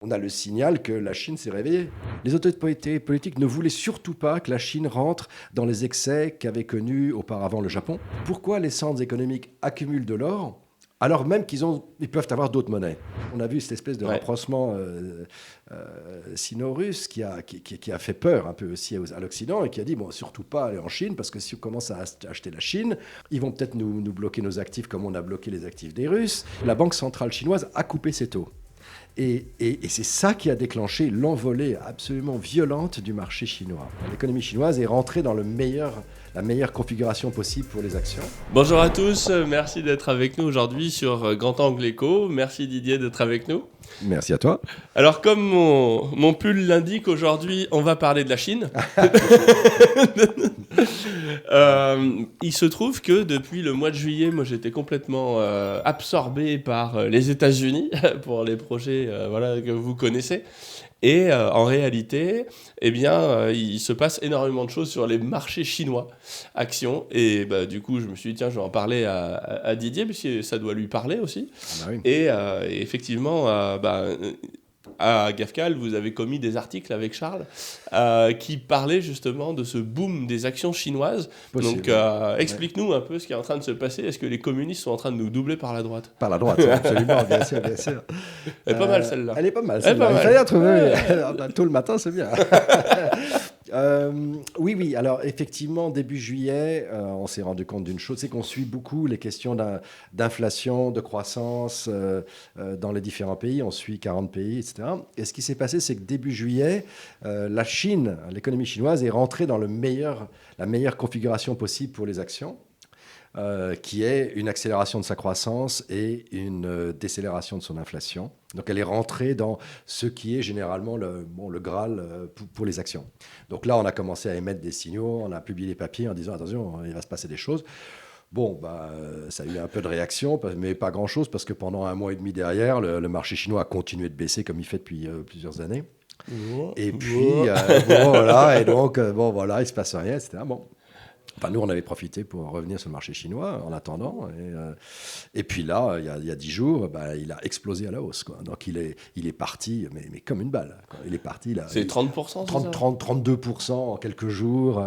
On a le signal que la Chine s'est réveillée. Les autorités politiques ne voulaient surtout pas que la Chine rentre dans les excès qu'avait connus auparavant le Japon. Pourquoi les centres économiques accumulent de l'or alors même ils peuvent avoir d'autres monnaies? On a vu cette espèce de rapprochement sino-russe qui a fait peur un peu aussi à l'Occident et qui a dit, bon, surtout pas aller en Chine, parce que si on commence à acheter la Chine, ils vont peut-être nous bloquer nos actifs comme on a bloqué les actifs des Russes. La Banque centrale chinoise a coupé ses taux. Et c'est ça qui a déclenché l'envolée absolument violente du marché chinois. L'économie chinoise est rentrée dans la meilleure configuration possible pour les actions. Bonjour à tous, merci d'être avec nous aujourd'hui sur Grand Angle Éco. Merci Didier d'être avec nous. Merci à toi. Alors comme mon pull l'indique, aujourd'hui on va parler de la Chine. Il se trouve que depuis le mois de juillet, moi j'étais complètement absorbé par les États-Unis pour les projets que vous connaissez. Et en réalité, il se passe énormément de choses sur les marchés chinois, actions. Et du coup, je me suis dit, tiens, je vais en parler à Didier, puisque ça doit lui parler aussi. Ah oui. Et effectivement, à GAFCAL, vous avez commis des articles avec Charles qui parlaient justement de ce boom des actions chinoises. Possible. Donc, explique-nous un peu ce qui est en train de se passer. Est-ce que les communistes sont en train de nous doubler par la droite? Par la droite, absolument, bien sûr, bien sûr. Elle est pas mal celle-là. Elle est pas mal celle-là. Il fallait la trouver tôt le matin, c'est bien. Oui. Alors, effectivement, début juillet, on s'est rendu compte d'une chose, c'est qu'on suit beaucoup les questions d'inflation, de croissance dans les différents pays. On suit 40 pays, etc. Et ce qui s'est passé, c'est que début juillet, la Chine, l'économie chinoise, est rentrée dans la meilleure configuration possible pour les actions. Qui est une accélération de sa croissance et une décélération de son inflation. Donc elle est rentrée dans ce qui est généralement le Graal pour les actions. Donc là, on a commencé à émettre des signaux, on a publié des papiers en disant « attention, il va se passer des choses ». Bon, ça a eu un peu de réaction, mais pas grand-chose, parce que pendant un mois et demi derrière, le marché chinois a continué de baisser comme il fait depuis plusieurs années. Et puis, voilà, et donc, il se passe rien, etc. Bon. Enfin, nous, on avait profité pour revenir sur le marché chinois en attendant. Et puis là, il y a 10 jours, il a explosé à la hausse, quoi. Donc, il est parti, mais comme une balle, quoi. Il est parti là. C'est 30%, 32% en quelques jours.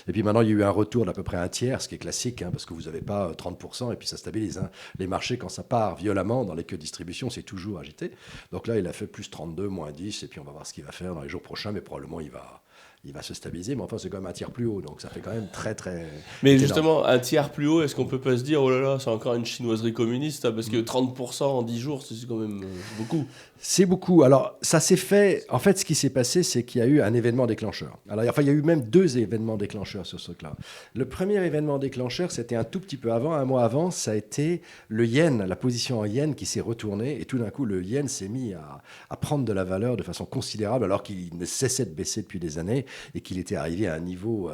Et puis maintenant, il y a eu un retour d'à peu près un tiers, ce qui est classique, parce que vous n'avez pas 30% et puis ça stabilise. Les marchés, quand ça part violemment dans les queues de distribution, c'est toujours agité. Donc là, il a fait plus 32, moins 10, et puis on va voir ce qu'il va faire dans les jours prochains, mais probablement, il va se stabiliser, mais enfin, c'est quand même un tiers plus haut, donc ça fait quand même très, très... Mais énorme. justement, un tiers plus haut, est-ce qu'on peut pas se dire, oh là là, c'est encore une chinoiserie communiste, parce que 30% en 10 jours, c'est quand même beaucoup. C'est beaucoup. Alors, ça s'est fait... En fait, ce qui s'est passé, c'est qu'il y a eu un événement déclencheur. Alors, il y a eu même 2 événements déclencheurs sur ce truc-là. Le premier événement déclencheur, c'était un tout petit peu avant, un mois avant, ça a été le yen, la position en yen qui s'est retournée, et tout d'un coup, le yen s'est mis à prendre de la valeur de façon considérable, alors qu'il ne cessait de baisser depuis des années, et qu'il était arrivé à un niveau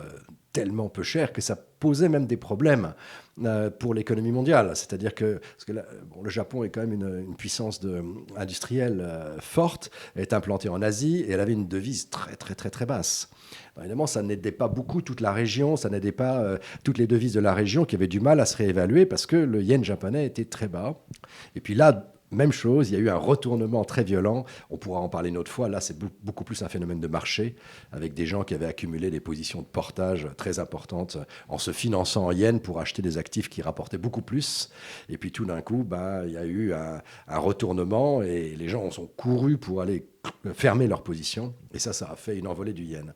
tellement peu cher que ça posait même des problèmes pour l'économie mondiale. C'est-à-dire que, le Japon est quand même une puissance industrielle forte, elle est implantée en Asie et elle avait une devise très, très, très, très basse. Alors, évidemment, ça n'aidait pas beaucoup toute la région, ça n'aidait pas toutes les devises de la région qui avaient du mal à se réévaluer parce que le yen japonais était très bas. Et puis là, même chose, il y a eu un retournement très violent. On pourra en parler une autre fois. Là, c'est beaucoup plus un phénomène de marché, avec des gens qui avaient accumulé des positions de portage très importantes en se finançant en yens pour acheter des actifs qui rapportaient beaucoup plus. Et puis tout d'un coup, il y a eu un retournement et les gens sont courus pour aller fermer leur position. Et ça a fait une envolée du yen.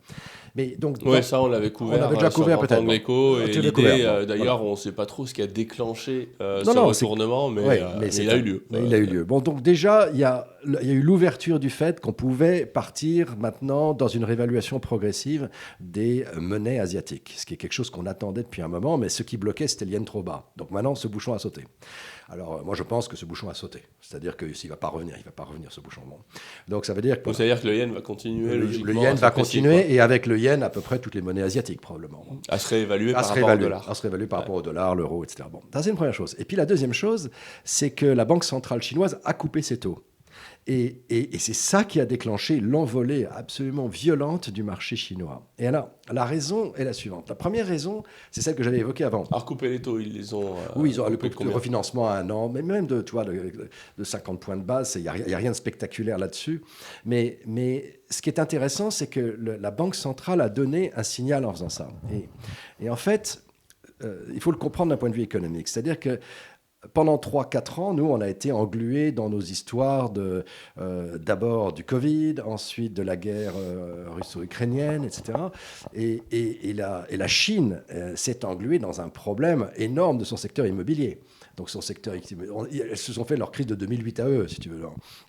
Mais donc, ça, on l'avait couvert. On avait déjà couvert peut-être. Et l'idée, d'ailleurs, on ne sait pas trop ce qui a déclenché ce retournement, mais il a eu lieu. Il a eu lieu. Bon, donc déjà, il y a eu l'ouverture du fait qu'on pouvait partir maintenant dans une réévaluation progressive des monnaies asiatiques, ce qui est quelque chose qu'on attendait depuis un moment, mais ce qui bloquait, c'était le yen trop bas. Donc maintenant, ce bouchon a sauté. Alors, moi, je pense que ce bouchon a sauté. C'est-à-dire que s'il ne va pas revenir, ce bouchon. Bon. Donc, ça veut dire que... Donc, ça veut dire que le yen va continuer logiquement. Le yen va continuer, et avec le yen, à peu près toutes les monnaies asiatiques, probablement. À se réévaluer par rapport au dollar. À se réévaluer par rapport au dollar, l'euro, etc. Bon, ça, c'est une première chose. Et puis, la deuxième chose, c'est que la Banque centrale chinoise a coupé ses taux. Et c'est ça qui a déclenché l'envolée absolument violente du marché chinois. Et alors, la raison est la suivante. La première raison, c'est celle que j'avais évoquée avant. Alors, couper les taux, ils les ont. Oui, ils ont le coupé de refinancement à un an, mais même de 50 points de base, il n'y a rien de spectaculaire là-dessus. Mais ce qui est intéressant, c'est que la Banque centrale a donné un signal en faisant ça. Et en fait, il faut le comprendre d'un point de vue économique. C'est-à-dire que pendant 3-4 ans, nous, on a été englués dans nos histoires d'abord du Covid, ensuite de la guerre russo-ukrainienne, etc. Et la Chine s'est engluée dans un problème énorme de son secteur immobilier. Donc son secteur, elles se sont fait leur crise de 2008 à eux, si tu veux.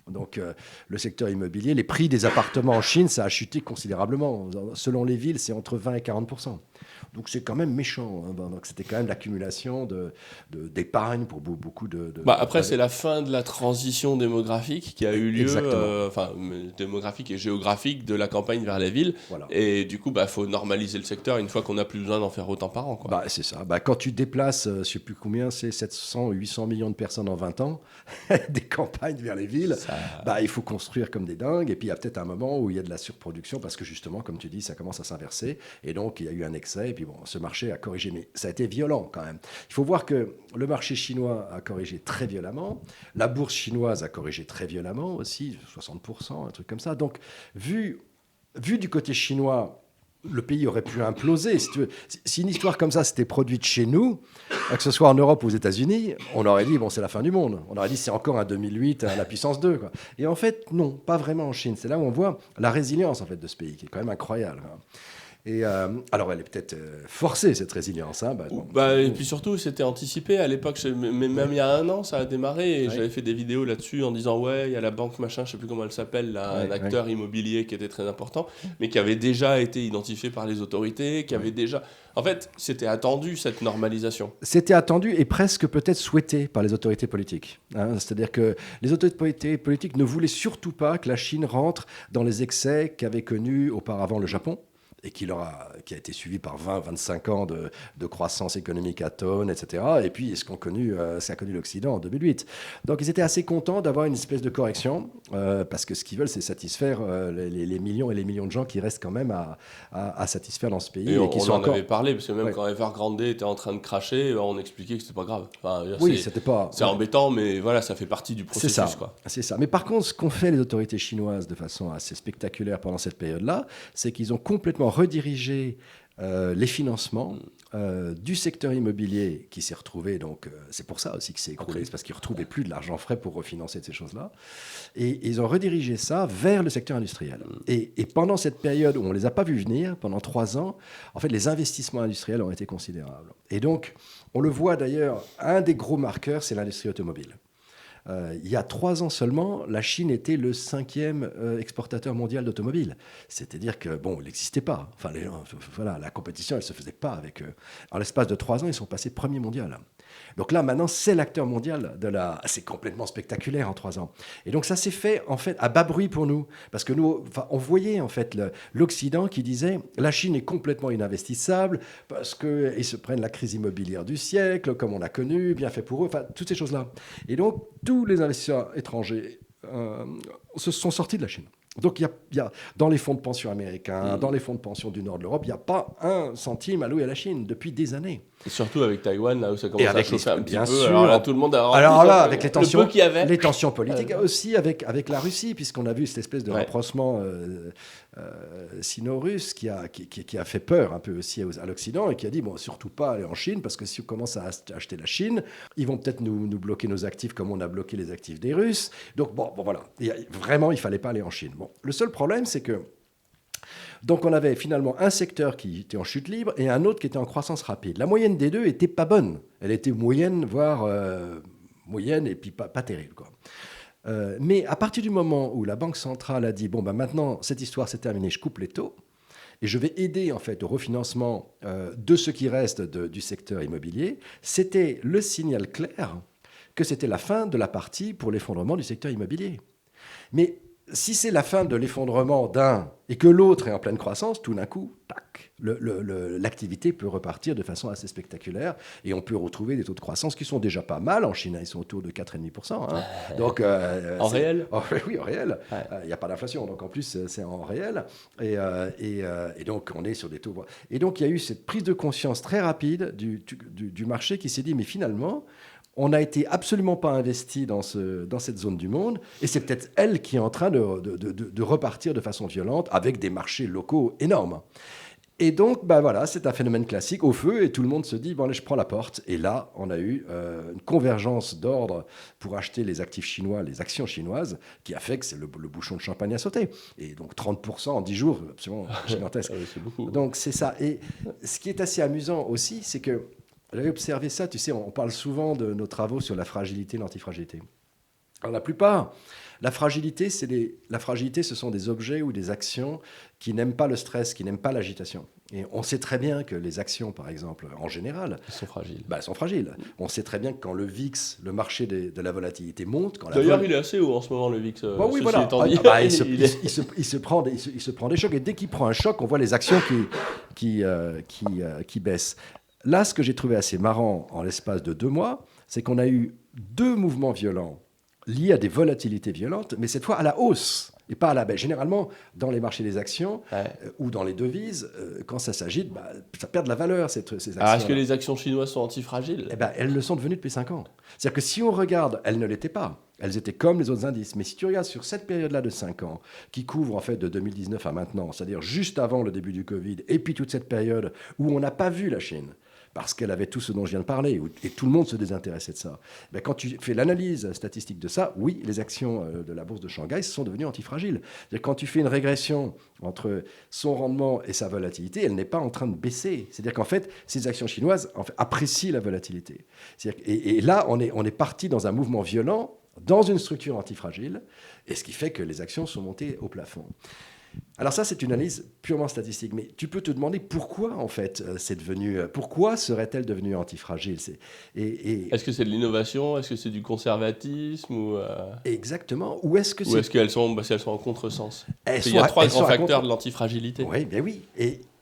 Donc le secteur immobilier, les prix des appartements en Chine, ça a chuté considérablement. Selon les villes, c'est entre 20 et 40%. Donc c'est quand même méchant. Donc c'était quand même l'accumulation d'épargne pour beaucoup de... Après, c'est la fin de la transition démographique qui a eu lieu, démographique et géographique de la campagne vers les villes. Voilà. Et du coup, faut normaliser le secteur une fois qu'on n'a plus besoin d'en faire autant par an, quoi. C'est ça. Quand tu déplaces, je ne sais plus combien, c'est 700 ou 800 millions de personnes en 20 ans, des campagnes vers les villes, il faut construire comme des dingues. Et puis il y a peut-être un moment où il y a de la surproduction parce que justement, comme tu dis, ça commence à s'inverser. Et donc il y a eu un excès. Et puis ce marché a corrigé. Mais ça a été violent quand même. Il faut voir que le marché chinois a corrigé très violemment. La bourse chinoise a corrigé très violemment aussi, 60%, un truc comme ça. Donc vu du côté chinois, le pays aurait pu imploser. Si une histoire comme ça s'était produite chez nous, que ce soit en Europe ou aux États-Unis, on aurait dit, c'est la fin du monde. On aurait dit, c'est encore un 2008 à la puissance 2. Quoi. Et en fait, non, pas vraiment en Chine. C'est là où on voit la résilience en fait, de ce pays, qui est quand même incroyable. Et alors, elle est peut-être forcée, cette résilience. Et puis surtout, c'était anticipé à l'époque, mais même il y a un an, ça a démarré. Et j'avais fait des vidéos là-dessus en disant, il y a la banque machin, je sais plus comment elle s'appelle, un acteur immobilier qui était très important, mais qui avait déjà été identifié par les autorités, qui avait déjà... En fait, c'était attendu, cette normalisation. C'était attendu et presque peut-être souhaité par les autorités politiques. C'est-à-dire que les autorités politiques ne voulaient surtout pas que la Chine rentre dans les excès qu'avait connus auparavant le Japon, et qui a été suivi par 20-25 ans de croissance économique à tonnes, etc. Et puis, ce qu'a connu l'Occident en 2008. Donc, ils étaient assez contents d'avoir une espèce de correction, parce que ce qu'ils veulent, c'est satisfaire les millions et les millions de gens qui restent quand même à satisfaire dans ce pays. Et on en avait parlé, parce que même quand Evergrande était en train de cracher, on expliquait que c'était pas grave. C'est embêtant, mais voilà, ça fait partie du processus. C'est ça. Mais par contre, ce qu'ont fait les autorités chinoises de façon assez spectaculaire pendant cette période-là, c'est qu'ils ont complètement rediriger les financements du secteur immobilier qui s'est retrouvé, donc c'est pour ça aussi que c'est écroulé, c'est parce qu'ils ne retrouvaient plus de l'argent frais pour refinancer de ces choses-là. Et ils ont redirigé ça vers le secteur industriel. Et pendant cette période où on ne les a pas vus venir, pendant 3 ans, en fait, les investissements industriels ont été considérables. Et donc, on le voit d'ailleurs, un des gros marqueurs, c'est l'industrie automobile. Il y a 3 ans seulement, la Chine était le 5e exportateur mondial d'automobiles. C'est-à-dire que, il n'existait pas. Enfin, la compétition, elle ne se faisait pas avec eux. En l'espace de 3 ans, ils sont passés premier mondial. Donc là, maintenant, c'est l'acteur mondial c'est complètement spectaculaire en 3 ans. Et donc ça s'est fait, en fait, à bas bruit pour nous. Parce que nous, on voyait, en fait, l'Occident qui disait « la Chine est complètement ininvestissable parce qu'ils se prennent la crise immobilière du siècle, comme on a connu, bien fait pour eux. » Enfin, toutes ces choses-là. Et donc, tous les investisseurs étrangers se sont sortis de la Chine. Donc, il y a dans les fonds de pension américains, dans les fonds de pension du nord de l'Europe, il n'y a pas un centime alloué à la Chine depuis des années. Et surtout avec Taïwan, là où ça commence à chauffer un petit peu. Sûr. Alors là, tout le monde a... Alors là, avec les tensions politiques, Ouais. aussi avec la Russie, puisqu'on a vu cette espèce de rapprochement sino-russe qui a fait peur un peu aussi à l'Occident et qui a dit, surtout pas aller en Chine, parce que si on commence à acheter la Chine, ils vont peut-être nous bloquer nos actifs comme on a bloqué les actifs des Russes. Donc, voilà. Vraiment, il ne fallait pas aller en Chine. Le seul problème, c'est que donc on avait finalement un secteur qui était en chute libre et un autre qui était en croissance rapide. La moyenne des deux n'était pas bonne. Elle était moyenne, voire moyenne et puis pas terrible, quoi. Mais à partir du moment où la Banque centrale a dit maintenant cette histoire c'est terminé, je coupe les taux et je vais aider en fait au refinancement de ce qui reste du secteur immobilier, c'était le signal clair que c'était la fin de la partie pour l'effondrement du secteur immobilier. Mais si c'est la fin de l'effondrement d'un et que l'autre est en pleine croissance, tout d'un coup, tac, l'activité peut repartir de façon assez spectaculaire et on peut retrouver des taux de croissance qui sont déjà pas mal. En Chine, ils sont autour de 4,5%. Hein. Donc, en réel oui, en réel. Il ouais. n'y a pas d'inflation, donc en plus, c'est en réel. Et donc, on est sur des taux. Et donc, il y a eu cette prise de conscience très rapide du marché qui s'est dit, mais finalement, on n'a été absolument pas investi dans cette zone du monde, et c'est peut-être elle qui est en train de repartir de façon violente avec des marchés locaux énormes. Et donc, bah voilà, c'est un phénomène classique au feu, et tout le monde se dit, bon, allez, je prends la porte. Et là, on a eu une convergence d'ordre pour acheter les actifs chinois, les actions chinoises, qui a fait que c'est le bouchon de champagne a sauté. Et donc 30% en 10 jours, absolument gigantesque. C'est beaucoup. Donc c'est ça. Et ce qui est assez amusant aussi, c'est que j'avais observé ça, tu sais, on parle souvent de nos travaux sur la fragilité et l'antifragilité. Alors la plupart, la fragilité, ce sont des objets ou des actions qui n'aiment pas le stress, qui n'aiment pas l'agitation. Et on sait très bien que les actions, par exemple, en général, Elles sont fragiles. Elles sont fragiles. On sait très bien que quand le VIX, le marché de la volatilité monte, quand D'ailleurs, il est assez haut en ce moment, le VIX. Oui, voilà. Il se prend des chocs. Et dès qu'il prend un choc, on voit les actions qui baissent. Là, ce que j'ai trouvé assez marrant en l'espace de 2 mois, c'est qu'on a eu 2 mouvements violents liés à des volatilités violentes, mais cette fois à la hausse et pas à la baisse. Généralement, dans les marchés des actions ou dans les devises, quand ça s'agite, ça perd de la valeur, ces actions. Alors, est-ce que les actions chinoises sont antifragiles ? Elles le sont devenues depuis 5 ans. C'est-à-dire que si on regarde, elles ne l'étaient pas. Elles étaient comme les autres indices. Mais si tu regardes sur cette période-là de 5 ans, qui couvre en fait de 2019 à maintenant, c'est-à-dire juste avant le début du Covid, et puis toute cette période où on n'a pas vu la Chine, parce qu'elle avait tout ce dont je viens de parler, et tout le monde se désintéressait de ça. Quand tu fais l'analyse statistique de ça, oui, les actions de la bourse de Shanghai sont devenues antifragiles. C'est-à-dire, quand tu fais une régression entre son rendement et sa volatilité, elle n'est pas en train de baisser. C'est-à-dire qu'en fait, ces actions chinoises apprécient la volatilité. Et là, on est parti dans un mouvement violent, dans une structure antifragile, et ce qui fait que les actions sont montées au plafond. Alors ça, c'est une analyse purement statistique, mais tu peux te demander pourquoi, en fait, pourquoi serait-elle devenue antifragile ? Est-ce que c'est de l'innovation ? Est-ce que c'est du conservatisme ou Exactement. Ou est-ce qu'elles sont en contresens ? Il y a 3 grands facteurs de l'antifragilité. Oui, bien oui.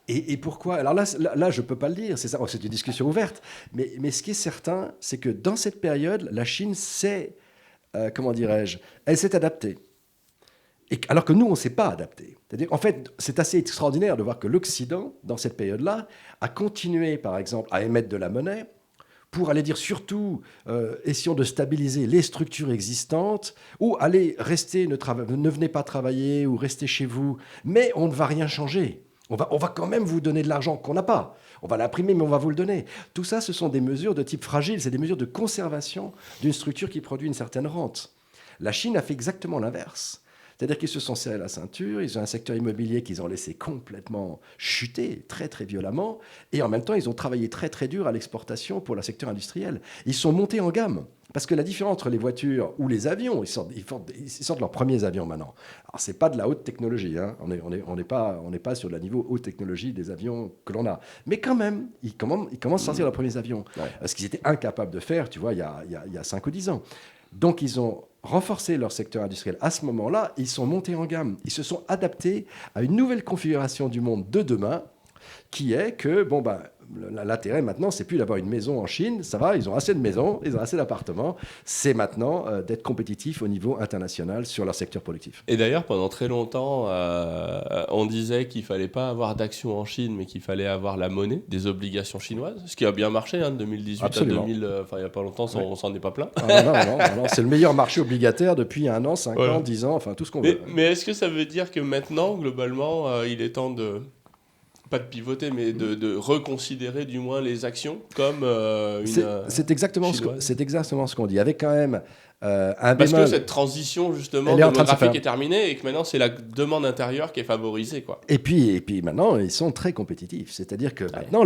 Et pourquoi ? Alors là, je ne peux pas le dire, c'est ça, c'est une discussion ouverte. Mais ce qui est certain, c'est que dans cette période, la Chine elle s'est adaptée. Alors que nous, on ne s'est pas adapté. C'est-à-dire, en fait, c'est assez extraordinaire de voir que l'Occident, dans cette période-là, a continué, par exemple, à émettre de la monnaie pour aller dire surtout, essayons de stabiliser les structures existantes, ou allez, restez, ne venez pas travailler, ou restez chez vous, mais on ne va rien changer. On va quand même vous donner de l'argent qu'on n'a pas. On va l'imprimer, mais on va vous le donner. Tout ça, ce sont des mesures de type fragile, c'est des mesures de conservation d'une structure qui produit une certaine rente. La Chine a fait exactement l'inverse. C'est-à-dire qu'ils se sont serrés la ceinture, ils ont un secteur immobilier qu'ils ont laissé complètement chuter très très violemment, et en même temps ils ont travaillé très très dur à l'exportation pour le secteur industriel. Ils sont montés en gamme, parce que la différence entre les voitures ou les avions, ils sortent leurs premiers avions maintenant. Alors c'est pas de la haute technologie, hein. On n'est pas sur le niveau haute technologie des avions que l'on a, mais quand même ils commencent à sortir leurs premiers avions, ce qu'ils étaient incapables de faire, tu vois, il y a 5 ou 10 ans. Donc ils ont renforcé leur secteur industriel à ce moment-là, ils sont montés en gamme, ils se sont adaptés à une nouvelle configuration du monde de demain, qui est que, l'intérêt maintenant, c'est plus d'avoir une maison en Chine, ça va, ils ont assez de maisons, ils ont assez d'appartements, c'est maintenant d'être compétitifs au niveau international sur leur secteur productif. Et d'ailleurs, pendant très longtemps, on disait qu'il ne fallait pas avoir d'actions en Chine, mais qu'il fallait avoir la monnaie, des obligations chinoises, ce qui a bien marché, de 2018 Absolument. à 2000, il n'y a pas longtemps, on s'en est pas plaint. Non, c'est le meilleur marché obligataire depuis 1 an, 5 ans, 10 ans, enfin tout ce qu'on veut. Mais est-ce que ça veut dire que maintenant, globalement, il est temps de... pas de pivoter, mais de reconsidérer du moins les actions comme c'est exactement ce qu'on dit. Avec quand même un Parce bémol. que cette transition justement démographique est terminée et que maintenant c'est la demande intérieure qui est favorisée, quoi. Et puis maintenant ils sont très compétitifs. C'est-à-dire que maintenant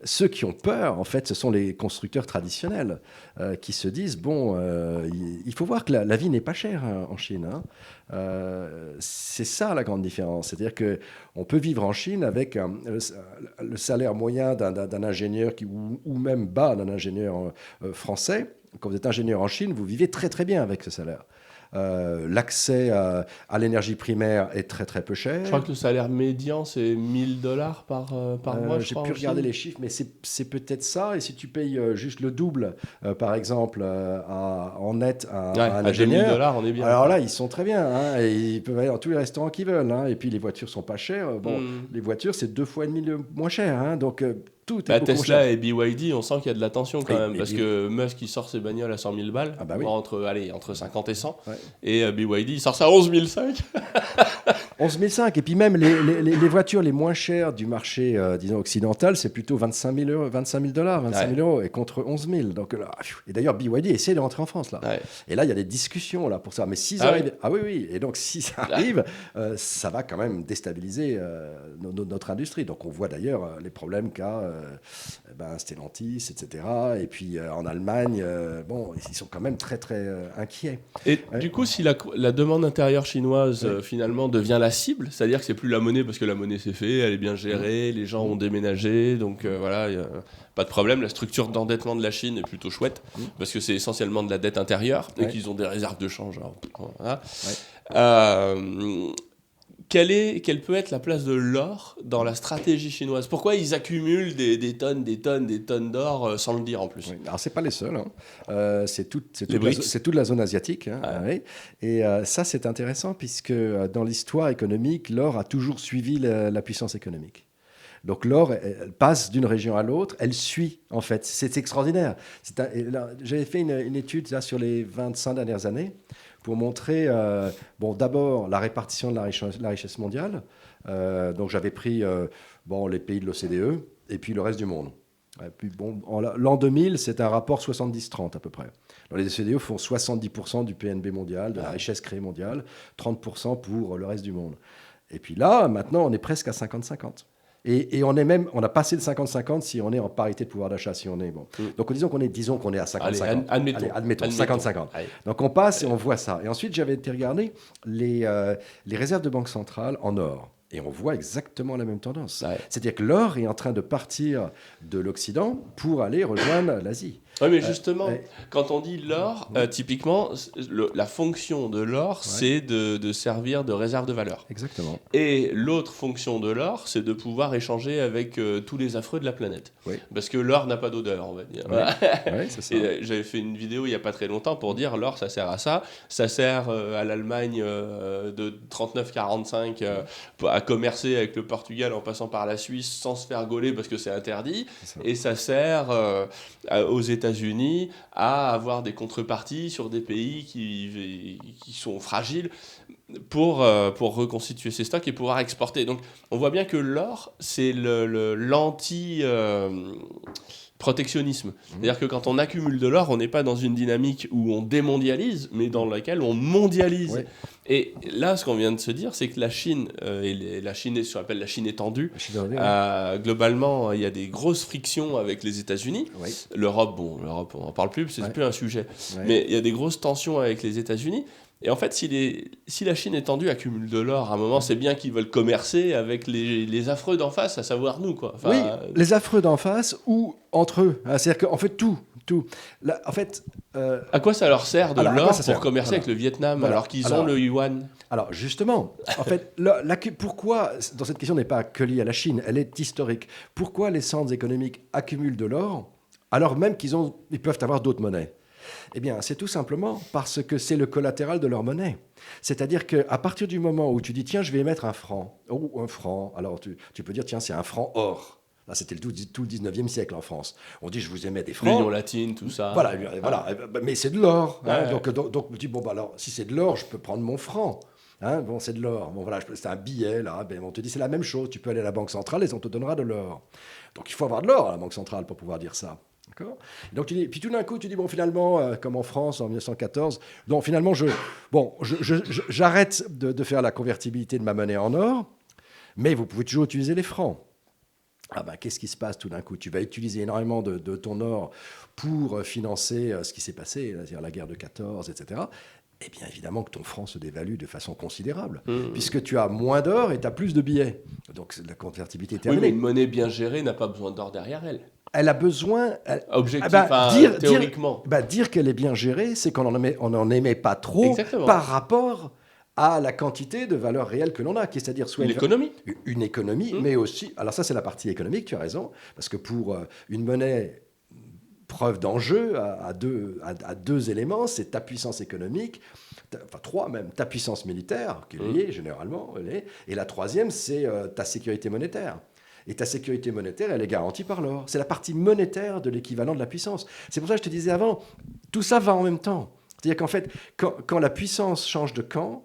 ceux qui ont peur en fait, ce sont les constructeurs traditionnels qui se disent il faut voir que la vie n'est pas chère en Chine. C'est ça la grande différence. C'est-à-dire que on peut vivre en Chine avec le salaire moyen d'un ingénieur ou même bas d'un ingénieur français. Quand vous êtes ingénieur en Chine, vous vivez très très bien avec ce salaire. L'accès à l'énergie primaire est très très peu cher. Je crois que le salaire médian, c'est $1 000 par mois, je J'ai crois, pu en regarder Chine. les chiffres, mais c'est peut-être ça. Et si tu payes juste le double, par exemple, en net Ouais, à un à $2 000, ingénieur, on est bien, alors quoi. là, ils sont très bien. Hein, et ils peuvent aller dans tous les restaurants qu'ils veulent. Hein, et puis les voitures sont pas chères. Bon, Hmm. les voitures, c'est 2,5 fois moins cher. Hein, donc tout est Bah, beaucoup moins Tesla cher. et BYD, on sent qu'il y a de la tension quand même, Et parce que Musk, il sort ses bagnoles à 100 000 balles, Ah bah oui. voire entre 50 et 100, Ouais. et BYD, il sort ça à 11 500. 11 500. Et puis même les voitures les moins chères du marché, disons, occidental, c'est plutôt 25 000 euros, 25 000 dollars, 25 000 euros, et contre 11 000. Donc là, et d'ailleurs, BYD essaie de rentrer en France, là. Ouais. Et là, il y a des discussions là, pour ça. Mais si ça Ah arrive... oui. Ah oui, oui. Et donc, si ça arrive, ça va quand même déstabiliser notre industrie. Donc, on voit d'ailleurs les problèmes qu'a Stellantis, etc. Et puis, en Allemagne, bon, ils sont quand même très, très inquiets. Et Ouais. du coup, si la demande intérieure chinoise, Ouais. finalement, devient la cible, c'est-à-dire que c'est plus la monnaie, parce que la monnaie c'est fait, elle est bien gérée, les gens ont déménagé, donc voilà, y a pas de problème. La structure d'endettement de la Chine est plutôt chouette, parce que c'est essentiellement de la dette intérieure, et Ouais. qu'ils ont des réserves de change. Alors, voilà. Ouais. Quelle peut être la place de l'or dans la stratégie chinoise? Pourquoi ils accumulent des tonnes d'or sans le dire en plus? Oui. Alors, c'est pas les seuls. Hein. C'est Les BRICS. c'est toute la zone asiatique. Hein, Ah. oui. Et ça, c'est intéressant puisque dans l'histoire économique, l'or a toujours suivi la puissance économique. Donc l'or elle passe d'une région à l'autre, elle suit en fait. C'est extraordinaire. J'avais fait une étude là, sur les 25 dernières années pour montrer, bon, d'abord la répartition de la richesse mondiale. Donc j'avais pris bon, les pays de l'OCDE et puis le reste du monde. Et puis, bon, l'an 2000, c'est un rapport 70-30 à peu près. Alors, les OCDE font 70% du PNB mondial, de la richesse créée mondiale, 30% pour le reste du monde. Et puis là, maintenant, on est presque à 50-50. Et on a passé le 50-50 si on est en parité de pouvoir d'achat, si on est bon. Donc disons qu'on est à 50-50. Allez, admettons. 50-50. Allez. Donc on passe et on voit ça. Et ensuite, j'avais été regarder les réserves de banque centrale en or. Et on voit exactement la même tendance. Ouais. C'est-à-dire que l'or est en train de partir de l'Occident pour aller rejoindre l'Asie. Oui, mais justement, ouais. quand on dit l'or, typiquement, la fonction de l'or, c'est de servir de réserve de valeur. Exactement. Et l'autre fonction de l'or, c'est de pouvoir échanger avec tous les affreux de la planète. Oui. Parce que l'or n'a pas d'odeur, on va dire. Oui, oui, c'est ça. Et j'avais fait une vidéo il n'y a pas très longtemps pour dire l'or, ça sert à ça. Ça sert à l'Allemagne de 39-45 à commercer avec le Portugal en passant par la Suisse sans se faire gauler parce que c'est interdit. C'est ça. Et ça sert aux États-Unis à avoir des contreparties sur des pays qui sont fragiles pour reconstituer ses stocks et pouvoir exporter. Donc on voit bien que l'or, c'est l'anti-protectionnisme. C'est-à-dire que quand on accumule de l'or, on n'est pas dans une dynamique où on démondialise, mais dans laquelle on mondialise. Oui. Et là, ce qu'on vient de se dire, c'est que la Chine, la Chine, ce qu'on appelle la Chine étendue, globalement, il y a des grosses frictions avec les États-Unis. Oui. L'Europe, on n'en parle plus, c'est plus un sujet. Ouais. Mais il y a des grosses tensions avec les États-Unis. Et en fait, si la Chine étendue accumule de l'or, à un moment, c'est bien qu'ils veulent commercer avec les affreux d'en face, à savoir nous, quoi. Enfin, oui, les affreux d'en face ou entre eux. C'est-à-dire qu'en fait, tout. Là, en fait, à quoi ça leur sert de alors, à quoi l'or ça pour sert commercer avec le Vietnam Voilà. alors qu'ils ont Alors, le yuan? Alors justement, en fait, pourquoi, dans cette question n'est pas que liée à la Chine, elle est historique. Pourquoi les centres économiques accumulent de l'or alors même qu'ils peuvent avoir d'autres monnaies? Eh bien, c'est tout simplement parce que c'est le collatéral de leur monnaie. C'est-à-dire qu'à partir du moment où tu dis, tiens, je vais émettre un franc, ou un franc, alors tu peux dire, tiens, c'est un franc or. Là, c'était tout le 19e siècle en France. On dit, je vous émets des francs. L'Union latine, tout ça. Voilà, mais c'est de l'or. Hein, Ouais. donc, je dis, bon, bah, alors, si c'est de l'or, je peux prendre mon franc. Hein, bon, c'est de l'or. Bon, voilà, c'est un billet, là. Ben, on te dit, c'est la même chose. Tu peux aller à la Banque centrale et on te donnera de l'or. Donc, il faut avoir de l'or à la Banque centrale pour pouvoir dire ça. D'accord. Donc, puis tout d'un coup, tu dis, bon, finalement, comme en France en 1914, donc finalement, j'arrête de faire la convertibilité de ma monnaie en or, mais vous pouvez toujours utiliser les francs. Ah ben, qu'est-ce qui se passe tout d'un coup? Tu vas utiliser énormément de ton or pour financer ce qui s'est passé, c'est-à-dire la guerre de 14, etc. Eh bien, évidemment que ton franc se dévalue de façon considérable, puisque tu as moins d'or et tu as plus de billets. Donc, la convertibilité est Oui, mais terminée. une monnaie bien gérée n'a pas besoin d'or derrière elle. elle a besoin... Théoriquement. Dire qu'elle est bien gérée, c'est qu'on n'en émet pas trop Exactement. par rapport à la quantité de valeur réelle que l'on a, qui est, c'est-à-dire soit une économie, mais aussi... Alors ça, c'est la partie économique, tu as raison, parce que pour une monnaie, preuve d'enjeu à deux éléments, c'est ta puissance économique, enfin 3 même, ta puissance militaire, qui est liée généralement, et la troisième, c'est ta sécurité monétaire. Et ta sécurité monétaire, elle est garantie par l'or. C'est la partie monétaire de l'équivalent de la puissance. C'est pour ça que je te disais avant, tout ça va en même temps. C'est-à-dire qu'en fait, quand la puissance change de camp,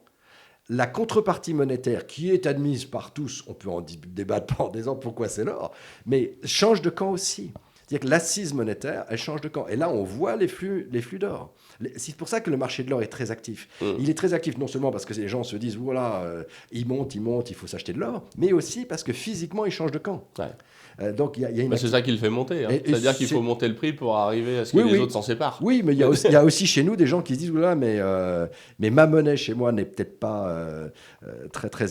la contrepartie monétaire qui est admise par tous, on peut en débattre pendant des ans pourquoi c'est l'or, mais change de camp aussi. C'est-à-dire que l'assise monétaire, elle change de camp. Et là, on voit les flux d'or. C'est pour ça que le marché de l'or est très actif. Il est très actif non seulement parce que les gens se disent, voilà, il monte, il faut s'acheter de l'or, mais aussi parce que physiquement, il change de camp. Ouais. Donc, il y a une c'est ça qui le fait monter. Hein. C'est-à-dire qu'il faut monter le prix pour arriver à ce que les autres s'en séparent. Oui, mais il y a aussi chez nous des gens qui se disent, voilà, mais ma monnaie chez moi n'est peut-être pas très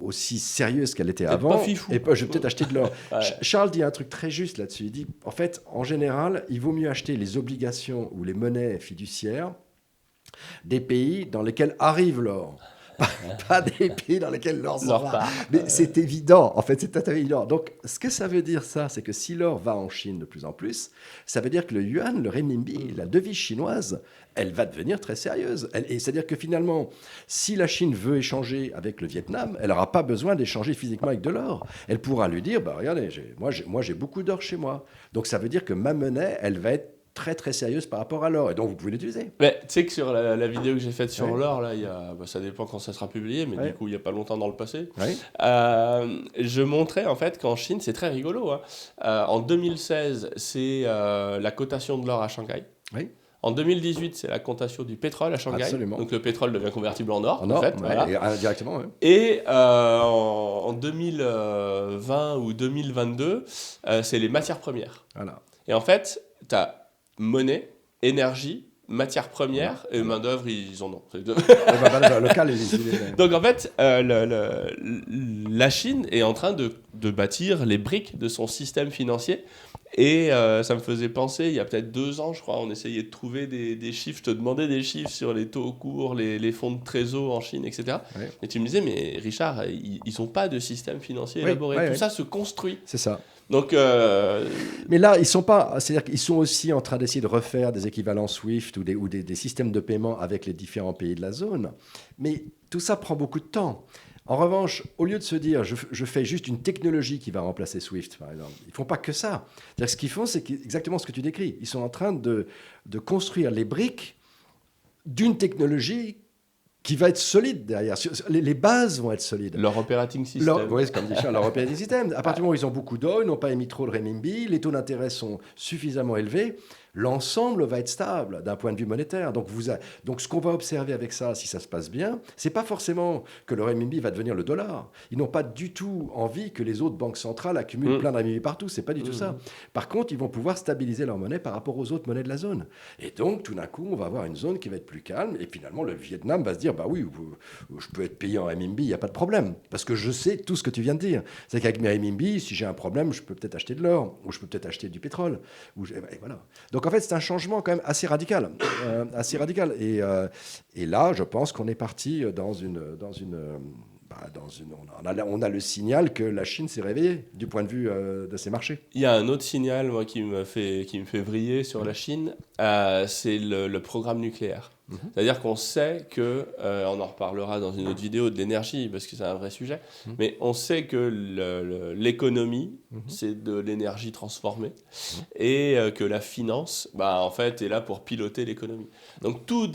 aussi sérieuse qu'elle était avant. Pas fifou. Et je vais peut-être acheter de l'or. Charles dit un truc très juste là-dessus. Il dit, en fait, en général, il vaut mieux acheter les obligations ou les monnaies fiduciaires des pays dans lesquels arrive l'or. Pas des pays dans lesquels l'or s'en va. Mais c'est évident, en fait, c'est totalement évident. Donc, ce que ça veut dire, ça, c'est que si l'or va en Chine de plus en plus, ça veut dire que le yuan, le renminbi, la devise chinoise, elle va devenir très sérieuse. Et c'est-à-dire que finalement, si la Chine veut échanger avec le Vietnam, elle n'aura pas besoin d'échanger physiquement avec de l'or. Elle pourra lui dire, regardez, moi j'ai beaucoup d'or chez moi. Donc, ça veut dire que ma monnaie, elle va être très très sérieuse par rapport à l'or, et donc vous pouvez l'utiliser. Mais tu sais que sur la vidéo que j'ai faite sur l'or, là, ça dépend quand ça sera publié, mais du coup il n'y a pas longtemps dans le passé, je montrais en fait qu'en Chine, c'est très rigolo, hein. En 2016, c'est la cotation de l'or à Shanghai. Oui. En 2018, c'est la cotation du pétrole à Shanghai. Absolument. Donc le pétrole devient convertible en or, en fait. Voilà. Et indirectement, oui. Et en 2020 ou 2022, c'est les matières premières. Voilà. Et en fait, tu as monnaie, énergie, matières premières et main-d'œuvre, ils en ont. Local, Donc en fait, la Chine est en train de bâtir les briques de son système financier. Et ça me faisait penser, il y a peut-être 2 ans, je crois, on essayait de trouver des chiffres, je te demandais des chiffres sur les taux courts, les fonds de trésor en Chine, etc. Oui. Et tu me disais, mais Richard, ils n'ont pas de système financier élaboré. Tout ça se construit. C'est ça. Donc, mais là, ils sont pas. C'est-à-dire qu'ils sont aussi en train d'essayer de refaire des équivalents SWIFT ou des systèmes de paiement avec les différents pays de la zone. Mais tout ça prend beaucoup de temps. En revanche, au lieu de se dire je fais juste une technologie qui va remplacer SWIFT, par exemple, ils ne font pas que ça. C'est-à-dire, ce qu'ils font, c'est exactement ce que tu décris. Ils sont en train de construire les briques d'une technologie qui va être solide derrière. Les bases vont être solides. Leur operating system. Oui, comme dit Charles, leur operating system. À partir du moment où ils ont beaucoup d'or, ils n'ont pas émis trop de renminbi, les taux d'intérêt sont suffisamment élevés, l'ensemble va être stable d'un point de vue monétaire. Donc, ce qu'on va observer avec ça, si ça se passe bien, c'est pas forcément que le renminbi va devenir le dollar. Ils n'ont pas du tout envie que les autres banques centrales accumulent plein de renminbi partout. C'est pas du tout ça. Par contre, ils vont pouvoir stabiliser leur monnaie par rapport aux autres monnaies de la zone. Et donc, tout d'un coup, on va avoir une zone qui va être plus calme. Et finalement, le Vietnam va se dire, bah oui, je peux être payé en renminbi, il n'y a pas de problème. Parce que je sais tout ce que tu viens de dire. C'est qu'avec mes renminbi, si j'ai un problème, je peux peut-être acheter de l'or, ou je peux peut-être acheter du pétrole. Et voilà. Donc en fait, c'est un changement quand même assez radical. Et là, je pense qu'on est parti on a le signal que la Chine s'est réveillée du point de vue de ses marchés. Il y a un autre signal, moi, qui me fait vriller sur la Chine, c'est le programme nucléaire. C'est-à-dire qu'on sait que, on en reparlera dans une autre vidéo de l'énergie, parce que c'est un vrai sujet, mais on sait que l'économie, c'est de l'énergie transformée, et que la finance, en fait, est là pour piloter l'économie. Donc tout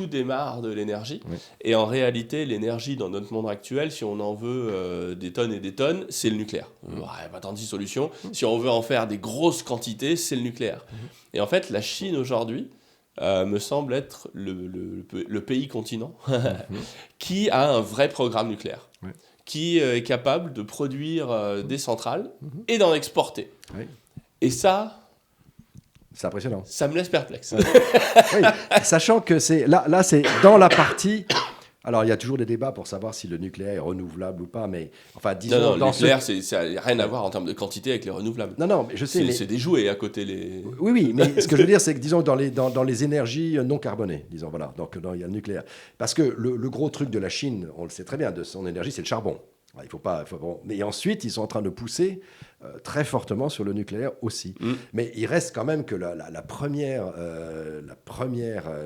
démarre de l'énergie, et en réalité, l'énergie dans notre monde actuel, si on en veut des tonnes et des tonnes, c'est le nucléaire. Il n'y a pas tant de solutions. Si on veut en faire des grosses quantités, c'est le nucléaire. Et en fait, la Chine aujourd'hui, me semble être le pays continent qui a un vrai programme nucléaire, qui est capable de produire des centrales et d'en exporter. Et ça, c'est impressionnant. Ça me laisse perplexe. Oui, sachant que là c'est dans la partie Alors, il y a toujours des débats pour savoir si le nucléaire est renouvelable ou pas, mais enfin, disons... Non, dans le nucléaire, ça n'a rien à voir en termes de quantité avec les renouvelables. Non, mais je sais, mais... C'est des jouets à côté les... Oui, mais ce que je veux dire, c'est que, disons, dans les énergies non carbonées, disons, voilà, donc il y a le nucléaire. Parce que le gros truc de la Chine, on le sait très bien, de son énergie, c'est le charbon. Il faut pas... bon. Mais ensuite, ils sont en train de pousser très fortement sur le nucléaire aussi. Mais il reste quand même que la première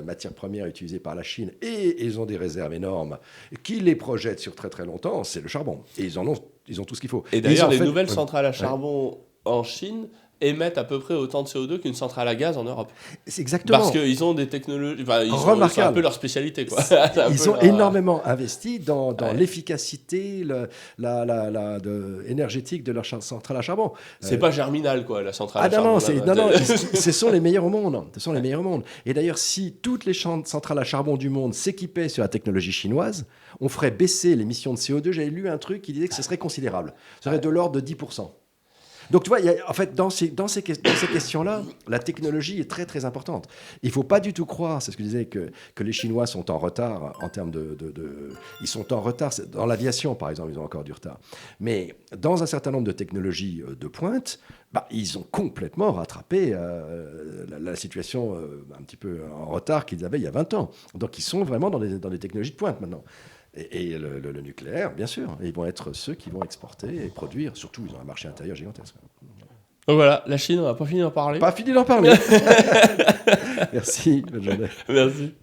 matière première utilisée par la Chine, et ils ont des réserves énormes, qui les projettent sur très très longtemps, c'est le charbon. Et ils ont tout ce qu'il faut. Et d'ailleurs, les nouvelles centrales à charbon en Chine émettent à peu près autant de CO2 qu'une centrale à gaz en Europe. C'est exactement. Parce qu'ils ont des technologies... c'est un peu leur spécialité, quoi. Ils ont énormément investi dans l'efficacité énergétique de leur centrale à charbon. C'est pas Germinal, quoi, la centrale à charbon. Non, ce sont les meilleurs au monde. Ce sont les meilleurs au monde. Et d'ailleurs, si toutes les centrales à charbon du monde s'équipaient sur la technologie chinoise, on ferait baisser l'émission de CO2. J'avais lu un truc qui disait que ce serait considérable. Ce serait de l'ordre de 10%. Donc, tu vois, en fait, dans ces questions-là, la technologie est très, très importante. Il ne faut pas du tout croire, c'est ce que je disais, que les Chinois sont en retard en termes Ils sont en retard. Dans l'aviation, par exemple, ils ont encore du retard. Mais dans un certain nombre de technologies de pointe, ils ont complètement rattrapé la situation un petit peu en retard qu'ils avaient il y a 20 ans. Donc, ils sont vraiment dans les technologies de pointe maintenant. Et le nucléaire, bien sûr, ils vont être ceux qui vont exporter et produire. Surtout, ils ont un marché intérieur gigantesque. Donc voilà, la Chine, on n'a pas fini d'en parler. Pas fini d'en parler. Merci, bonne journée. Merci.